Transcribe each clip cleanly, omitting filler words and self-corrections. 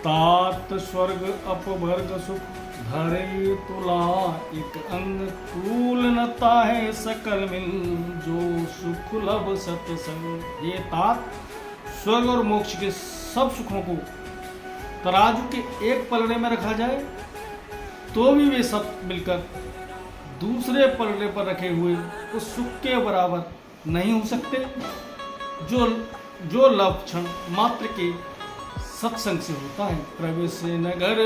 तात स्वर्ग अपवर्ग सुख धरे तुला एक अंग तूल न ताहे सकल मिल जो सुख लब सत्संग। ये तात स्वर्ग और मोक्ष के सब सुखों को तराजू के एक पलड़े में रखा जाए तो भी वे सब मिलकर दूसरे पलड़े पर रखे हुए उस सुख के बराबर नहीं हो सकते जो लक्षण मात्र के सत्संग से होता है। प्रवेश नगर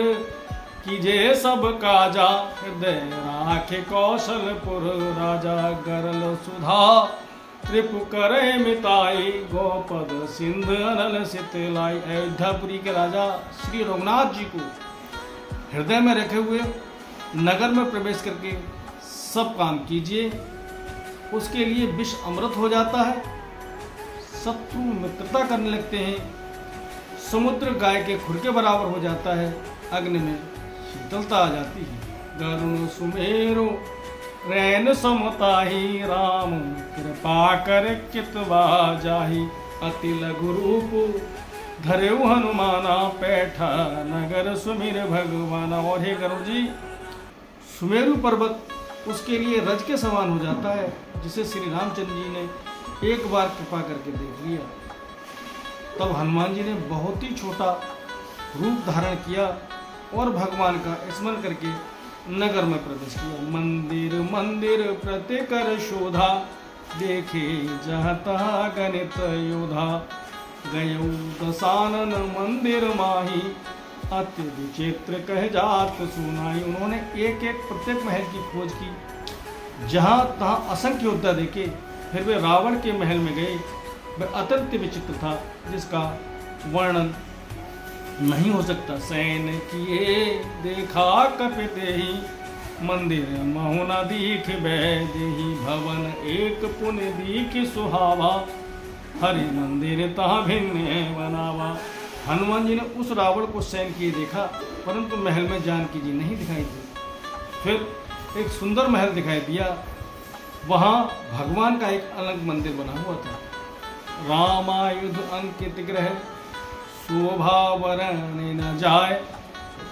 कीजे सब काजा हृदय राखे कौशलपुर राजा गरल सुधा त्रिपु करे मिताई गोपद सिंध अनल सितलाई। अयोध्यापुरी के राजा श्री रघुनाथ जी को हृदय में रखे हुए नगर में प्रवेश करके सब काम कीजिए, उसके लिए विष अमृत हो जाता है, शत्रु मित्रता करने लगते हैं, समुद्र गाय के खुर के बराबर हो जाता है, अग्नि में शीतलता आ जाती है। गरुण सुमेरु रैन समताही राम कृपा कर चितवा जाही अति लघु रूप धरेउ हनुमाना पैठा नगर सुमिर भगवाना। और हे गरुड़ जी, सुमेरु पर्वत उसके लिए रज के समान हो जाता है, जिसे श्री रामचंद्र जी ने एक बार कृपा करके देख लिया। तब हनुमान जी ने बहुत ही छोटा रूप धारण किया और भगवान का स्मरण करके नगर में प्रवेश किया। मंदिर मंदिर प्रतिकर शोधा देखे जहाँ तहाँ गणित योधा गयो दसानन मंदिर माही अति विचित्र कह जात सुनाई। उन्होंने एक एक प्रत्येक महल की खोज की, जहाँ तहाँ असंख्य योद्धा देखे, फिर वे रावण के महल में गए। वह अत्यंत विचित्र था, जिसका वर्णन नहीं हो सकता। सैन किए देखा कपिते ही मंदिर महुना दीख बैदेही भवन एक पुण्य दीख सुहावा हरि मंदिर तहाँ भिन्न बनावा। हनुमान जी ने उस रावण को सैन किए देखा, परंतु महल में जानकी जी नहीं दिखाई दी। फिर एक सुंदर महल दिखाई दिया, वहाँ भगवान का एक अलग मंदिर बना हुआ था। रामायुध अंकित ग्रह शोभा वरण न जाए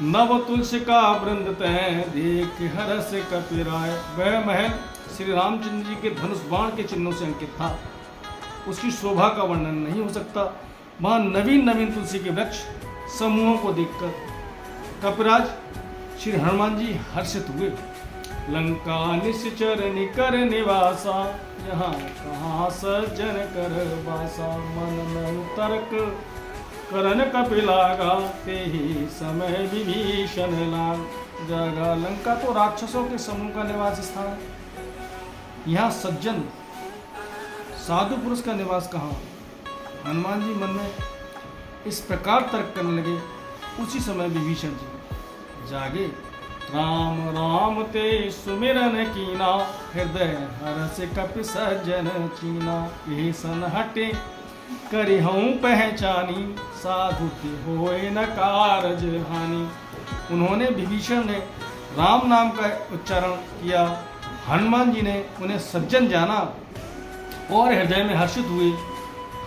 नव तुलसी का वृंद तय देख हरस कपिराय। वह महल श्री रामचंद्र जी के धनुष बाण के चिन्हों से अंकित था, उसकी शोभा का वर्णन नहीं हो सकता। वहाँ नवीन नवीन तुलसी के वृक्ष समूहों को देखकर कपिराज श्री हनुमान जी हर्षित हुए। लंका निश्चर निकर निवासा यहाँ कहाँ सज्जन कर वासा मन में तर्क करन कपिलागा ते ही समय विभीषण लाग जागा। लंका तो राक्षसों के समूह का निवास स्थान है, यहाँ सज्जन साधु पुरुष का निवास कहाँ। हनुमान जी मन में इस प्रकार तर्क करने लगे। उसी समय विभीषण जी जागे। राम राम ते सुमिरन कीना हृदय हरस कपि सज्जन चीना यही सन हटे करिहूँ पहचानी साधु के होए न कारज हानि। उन्होंने विभीषण ने राम नाम का उच्चारण किया, हनुमान जी ने उन्हें सज्जन जाना और हृदय में हर्षित हुए।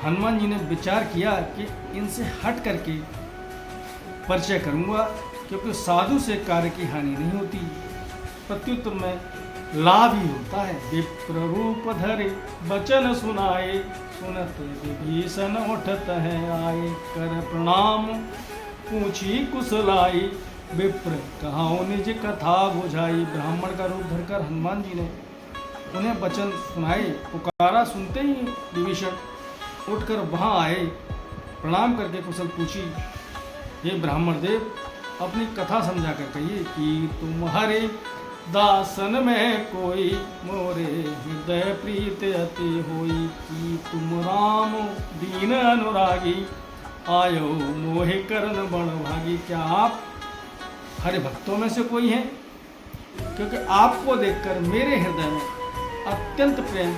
हनुमान जी ने विचार किया कि इनसे हट करके परिचय करूंगा, क्योंकि साधु से कार्य की हानि नहीं होती, प्रत्युत्तर में लाभ ही होता है। विप्र रूप धरे वचन सुनाए सुनत विभीषण उठत है आए कर प्रणाम पूछी कुशलाई विप्र कहाओ निज कथा बुझाई। ब्राह्मण का रूप धरकर हनुमान जी ने उन्हें वचन सुनाए। पुकारा सुनते ही विभीषण उठकर वहाँ आए, प्रणाम करके कुशल पूछी। हे ब्राह्मण देव, अपनी कथा समझा कर कहिए कि तुम्हारे दासन में कोई मोरे हृदय प्रीत अति होई कि तुम राम दीन अनुरागी आयो मोहे करण बण भागी। क्या आप हरे भक्तों में से कोई हैं? क्योंकि आपको देखकर मेरे हृदय में अत्यंत प्रेम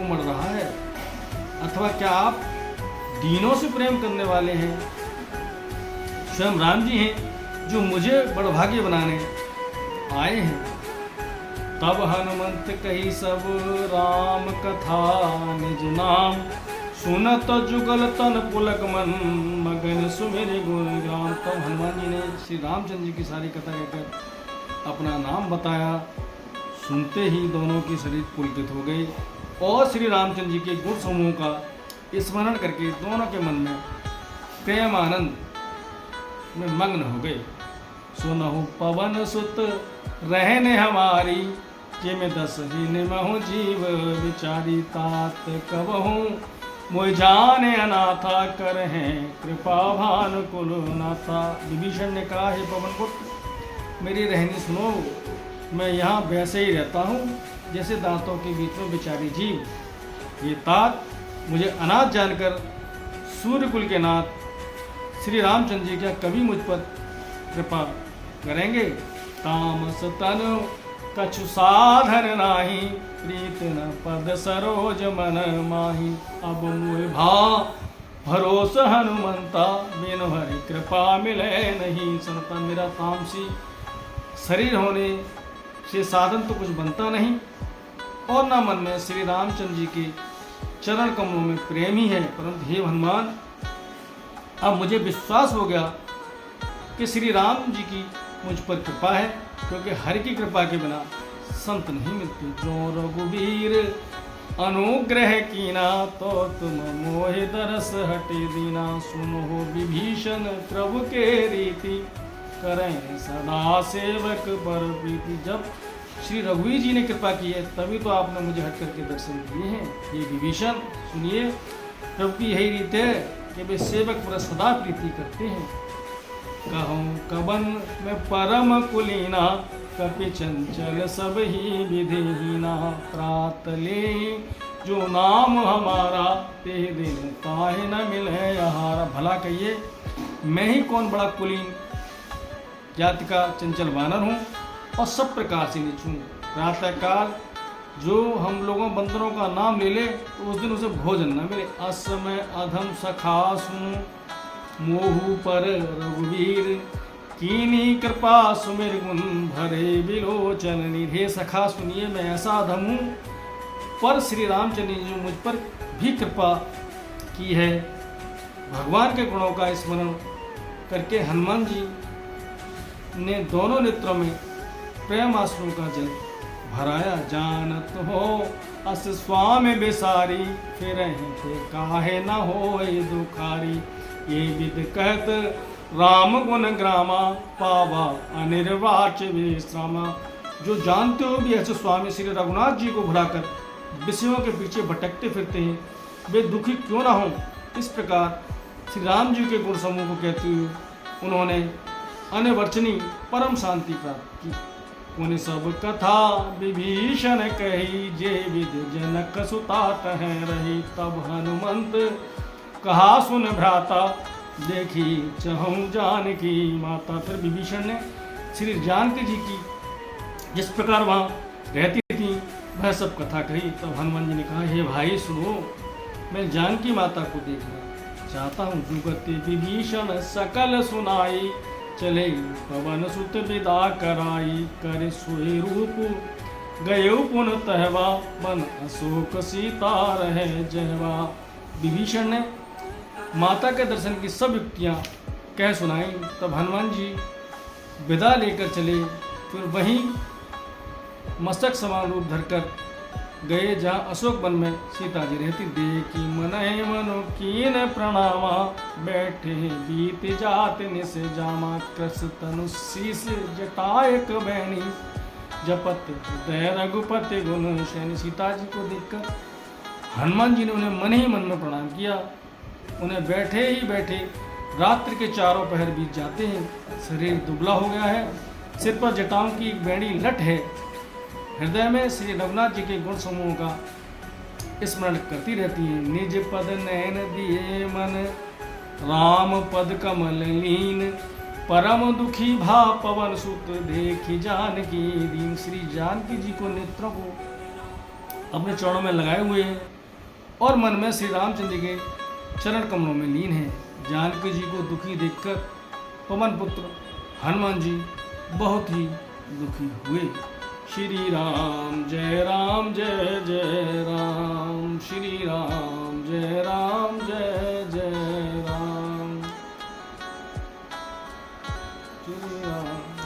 उमड़ रहा है। अथवा क्या आप दीनों से प्रेम करने वाले हैं? स्वयं राम जी हैं जो मुझे बड़भागी बनाने आए हैं। तब हनुमंत कही सब राम कथा निज नाम सुनत जुगल तन पुलक मन मगन सुमेरे गुण ग्राम। तब हनुमान जी ने श्री रामचंद्र जी की सारी कथा कहकर अपना नाम बताया। सुनते ही दोनों की शरीर पुलकित हो गई और श्री रामचंद्र जी के गुण समूह का स्मरण करके दोनों के मन में प्रेम आनंद में मग्न हो गए। सुनहु पवन सुत रहने हमारी, जे में दस ही निमहु जीव विचारी। तात कबहू मोहि जाने अनाथा, करहें कृपा भानु कुल नाथा। विभीषण ने कहा, हे पवन पुत्र मेरी रहनी सुनो, मैं यहाँ वैसे ही रहता हूँ जैसे दांतों के बीच में बिचारी जीव। ये तात मुझे अनाथ जानकर सूर्यकुल के नाथ श्री रामचंद्र जी क्या कभी मुझ पर कृपा करेंगे। तामस तनु कछु साधन नाही, प्रीत न पद सरोज मन माही। अब मोहि भरोस हनुमंता, बिनु हरि कृपा मिले नहीं संता। मेरा तामसी शरीर होने से साधन तो कुछ बनता नहीं और न मन में श्री रामचंद्र जी के चरण कमलों में प्रेम ही है। परंतु हे हनुमान, अब मुझे विश्वास हो गया कि श्री राम जी की मुझ पर कृपा है, क्योंकि हरि की कृपा के बिना संत नहीं मिलते। जो रघुवीर अनुग्रह कीना, तो तुम मोहि दरस हटे दीना। सुनो विभीषण प्रभु के रीति, करें सदा सेवक पर प्रीति। जब श्री रघुवीर जी ने कृपा की है तभी तो आपने मुझे हट करके दर्शन दिए हैं। ये विभीषण सुनिए, प्रभु की यही रीत है कि वे सेवक पर सदा प्रीति करते हैं। कहूँ कबन में परम कुलीना, कपि चंचल सब ही विधिहीना। प्रात ले जो नाम हमारा, ते दिन ताहे न मिले आहारा। भला कहिए, मैं ही कौन बड़ा कुलीन जाति का चंचल वानर हूँ और सब प्रकार से नीच हूँ। प्रातःकाल जो हम लोगों बंदरों का नाम ले ले तो उस दिन उसे भोजन न मिले। असमय अधम सखासु मोहु पर रघुवीर, कीनी कृपा सुमिर गुण भरे बिलोचन। हे सखा सुनिए, मैं ऐसा अधम हूँ पर श्री रामचंद्र जी ने मुझ पर भी कृपा की है। भगवान के गुणों का स्मरण करके हनुमान जी ने दोनों नेत्रों में प्रेम आंसुओं का जल भराया। जानत हो अस स्वामी बिसारी, फिर थे काहे न होए दुखारी। ये विद कहत राम गुण ग्रामा, पावा अनिर्वाच विश्रामा। जो जानते हो भी ऐसे स्वामी श्री रघुनाथ जी को भुलाकर विषयों के पीछे भटकते फिरते हैं, वे दुखी क्यों ना हो। इस प्रकार श्री राम जी के गुण समूह को कहते हुए उन्होंने अनिवर्चनी परम शांति प्राप्त की। उन सब कथा विभीषण कही, जे विद जनक सुता कह रही। तब हनुमंत कहा सुन भ्राता, देखी चहु जानकी माता। फिर विभीषण ने श्री जानकी जी की जिस प्रकार वहाँ रहती थी वह सब कथा कही। तब हनुमान जी ने कहा, हे भाई सुनो, मैं जानकी माता को देखना चाहता हूँ। जुगति विभीषण सकल सुनाई, चले पवन सुत विदा कराई। कर सोई रूप गये पुन तहवा, बन अशोक सीता रहे जहवा। विभीषण ने माता के दर्शन की सब युक्तियाँ कह सुनाई। तब हनुमान जी विदा लेकर चले। फिर वहीं मस्तक समान रूप धरकर गए जहाँ अशोक वन में सीता जी रहती। देखी मनहि मनु कीन प्रणामा, बैठे बीत जात निस जामा। कृष तनु शीस जटायक बैनी, जपत हृदय रघुपति गुण शैनी। सीता जी को देखकर हनुमान जी ने उन्हें मन ही मन में प्रणाम किया। उन्हें बैठे ही बैठे रात्रि के चारों पहर बीत जाते हैं। शरीर दुबला हो गया है, सिर पर जटाओं की एक बैणी लट है। हृदय में श्री रघुनाथ जी के गुण समूह का स्मरण करती रहती है। निज पद नयन दिए मन, राम पद कमल लीन। परम दुखी भा पवन सुत, देखी जानकी दीन। श्री जानकी जी को नेत्रों को अपने चरणों में लगाए हुए हैं और मन में श्री रामचंद्र जी के चरण कमलों में लीन है। जानकी जी को दुखी देखकर पवन पुत्र हनुमान जी बहुत ही दुखी हुए। श्री राम जय राम जय जय राम, श्री राम जय जय राम, श्री राम।